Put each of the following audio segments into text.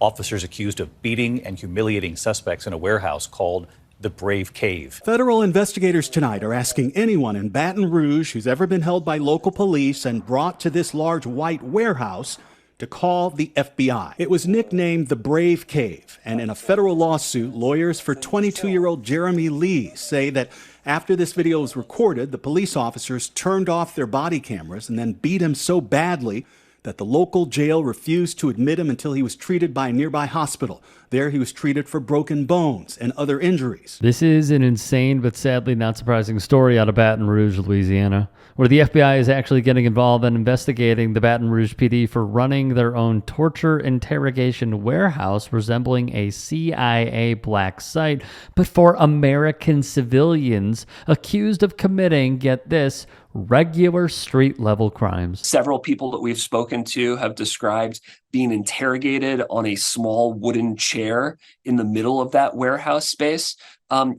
Officers accused of beating and humiliating suspects in a warehouse called the Brave Cave. Federal investigators tonight are asking anyone in Baton Rouge who's ever been held by local police and brought to this large white warehouse to call the FBI. It was nicknamed the Brave Cave, and in a federal lawsuit, lawyers for 22-year-old Jeremy Lee say that after this video was recorded, the police officers turned off their body cameras and then beat him so badly that the local jail refused to admit him until he was treated by a nearby hospital. There he was treated for broken bones and other injuries. This is an insane but sadly not surprising story out of Baton Rouge, Louisiana, where the FBI is actually getting involved in investigating the Baton Rouge PD for running their own torture interrogation warehouse resembling a CIA black site, but for American civilians accused of committing, get this, regular street-level crimes. Several people that we've spoken to have described being interrogated on a small wooden chair in the middle of that warehouse space.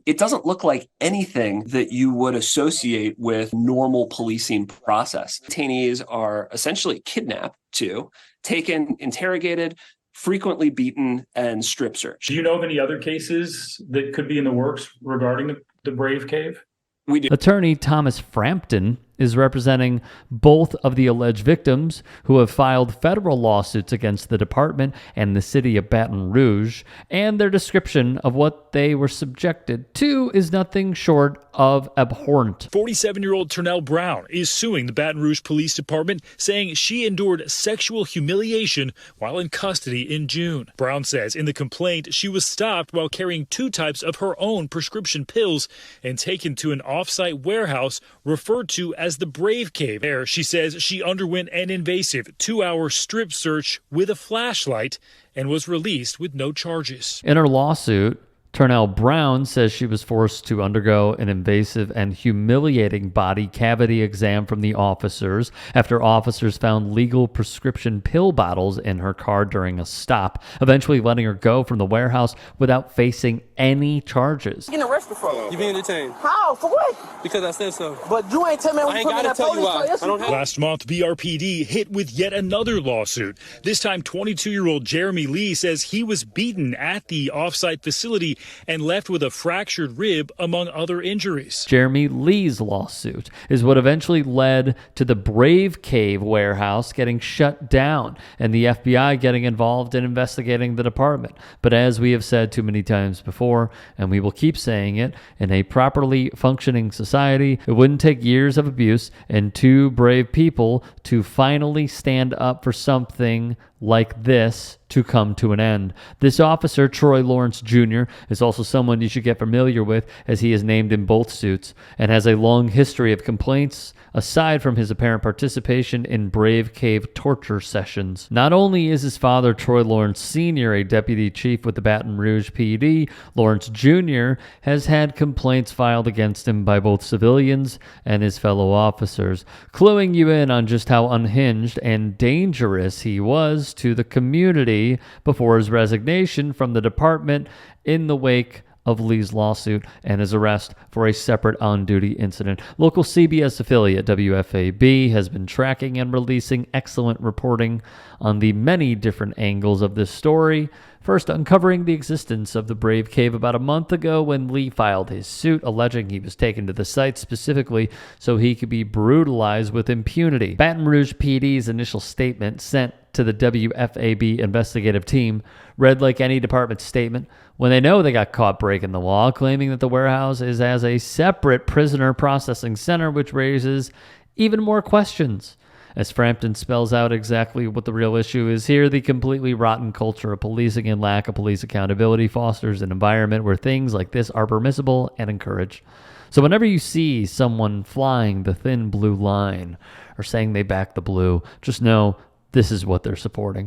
It doesn't look like anything that you would associate with normal policing process. Detainees are essentially kidnapped too, taken, interrogated, frequently beaten, and strip searched. Do you know of any other cases that could be in the works regarding the Brave Cave? We do. Attorney Thomas Frampton is representing both of the alleged victims who have filed federal lawsuits against the department and the city of Baton Rouge, and their description of what they were subjected to is nothing short of abhorrent. 47-year-old Turnell Brown is suing the Baton Rouge Police Department, saying she endured sexual humiliation while in custody in June. Brown says in the complaint she was stopped while carrying 2 types of her own prescription pills and taken to an off-site warehouse referred to as the Brave Cave. There, she says she underwent an invasive 2-hour strip search with a flashlight and was released with no charges. In her lawsuit, Turnell Brown says she was forced to undergo an invasive and humiliating body cavity exam from the officers after officers found legal prescription pill bottles in her car during a stop, eventually letting her go from the warehouse without facing any charges. Getting arrested for? You being detained. How? For what? Because I said so. But you ain't tell me I ain't gotta tell you why. I don't have. Last month, BRPD hit with yet another lawsuit. This time, 22-year-old Jeremy Lee says he was beaten at the off-site facility and left with a fractured rib, among other injuries. Jeremy Lee's lawsuit is what eventually led to the Brave Cave warehouse getting shut down and the FBI getting involved in investigating the department. But as we have said too many times before, and we will keep saying it, in a properly functioning society, it wouldn't take years of abuse and 2 brave people to finally stand up for something like this to come to an end. This officer, Troy Lawrence Jr., is also someone you should get familiar with, as he is named in both suits and has a long history of complaints aside from his apparent participation in Brave Cave torture sessions. Not only is his father, Troy Lawrence Sr., a deputy chief with the Baton Rouge PD, Lawrence Jr. has had complaints filed against him by both civilians and his fellow officers, cluing you in on just how unhinged and dangerous he was to the community before his resignation from the department in the wake of Lee's lawsuit and his arrest for a separate on-duty incident. Local CBS affiliate WFAB has been tracking and releasing excellent reporting on the many different angles of this story, first uncovering the existence of the Brave Cave about a month ago when Lee filed his suit alleging he was taken to the site specifically so he could be brutalized with impunity. Baton Rouge PD's initial statement sent to the WFAB investigative team read like any department statement when they know they got caught breaking the law, claiming that the warehouse is as a separate prisoner processing center, which raises even more questions. As Frampton spells out exactly what the real issue is here, the completely rotten culture of policing and lack of police accountability fosters an environment where things like this are permissible and encouraged. So whenever you see someone flying the thin blue line or saying they back the blue, just know this is what they're supporting.